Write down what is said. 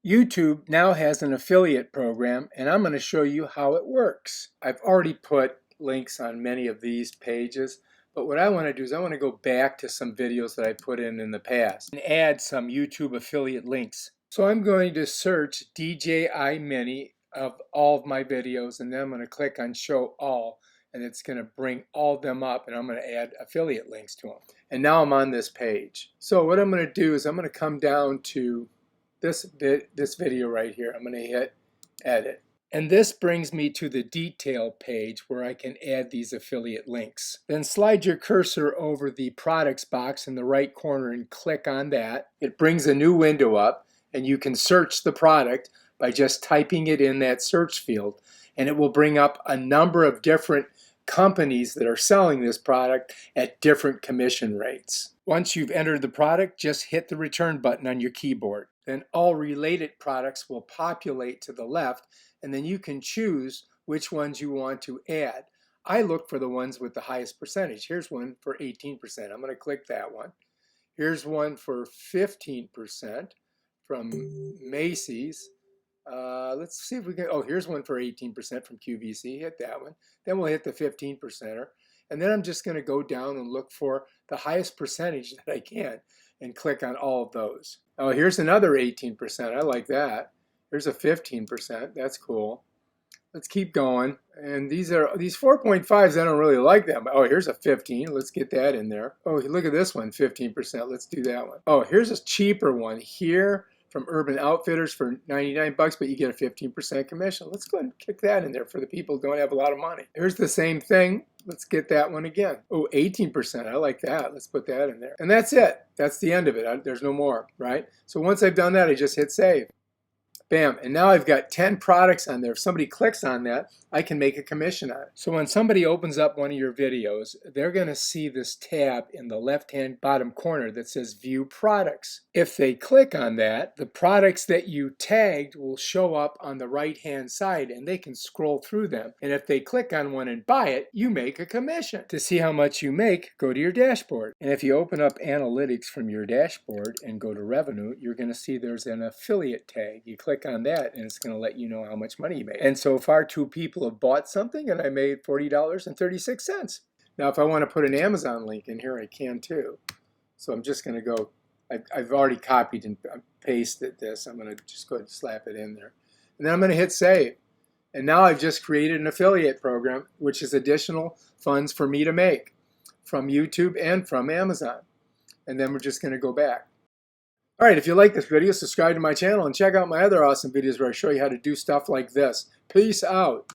YouTube now has an affiliate program, and I'm going to show you how it works. I've already put links on many of these pages, but what I want to do is I want to go back to some videos that I put in the past and add some YouTube affiliate links. So I'm going to search DJI Mini of all of my videos, and then I'm going to click on Show All, and it's going to bring all of them up, and I'm going to add affiliate links to them. And now I'm on this page. So what I'm going to do is I'm going to come down to this video right here. I'm going to hit edit. And this brings me to the detail page where I can add these affiliate links. Then slide your cursor over the products box in the right corner and click on that. It brings a new window up, and you can search the product by just typing it in that search field, and it will bring up a number of different companies that are selling this product at different commission rates. Once you've entered the product, just hit the return button on your keyboard. Then all related products will populate to the left, and then you can choose which ones you want to add. I look for the ones with the highest percentage. Here's one for 18%. I'm going to click that one. Here's one for 15% from Macy's. Let's see if we can, oh, here's one for 18% from QVC. Hit that one. Then we'll hit the 15%er. And then I'm just going to go down and look for the highest percentage that I can and click on all of those. Oh, here's another 18%. I like that. Here's a 15%. That's cool. Let's keep going. And these 4.5s, I don't really like them. Oh, here's a 15. Let's get that in there. Oh, look at this one, 15%. Let's do that one. Oh, here's a cheaper one here from Urban Outfitters for 99 bucks, but you get a 15% commission. Let's go ahead and kick that in there for the people who don't have a lot of money. Here's the same thing. Let's get that one again. Oh, 18%. I like that. Let's put that in there. And that's it. That's the end of it. There's no more, right? So once I've done that, I just hit save. Bam, and now I've got 10 products on there. If somebody clicks on that, I can make a commission on it. So when somebody opens up one of your videos, they're going to see this tab in the left-hand bottom corner that says View Products. If they click on that, the products that you tagged will show up on the right-hand side, and they can scroll through them. And if they click on one and buy it, you make a commission. To see how much you make, go to your dashboard. And if you open up Analytics from your dashboard and go to Revenue, you're going to see there's an affiliate tag. You click on that and it's going to let you know how much money you made. And so far 2 people have bought something and I made $40.36. Now if I want to put an Amazon link in here, I can too. So I'm just going to go, I've already copied and pasted this. I'm going to just go ahead and slap it in there. And then I'm going to hit save. And now I've just created an affiliate program, which is additional funds for me to make from YouTube and from Amazon. And then we're just going to go back. All right, if you like this video, subscribe to my channel and check out my other awesome videos where I show you how to do stuff like this. Peace out.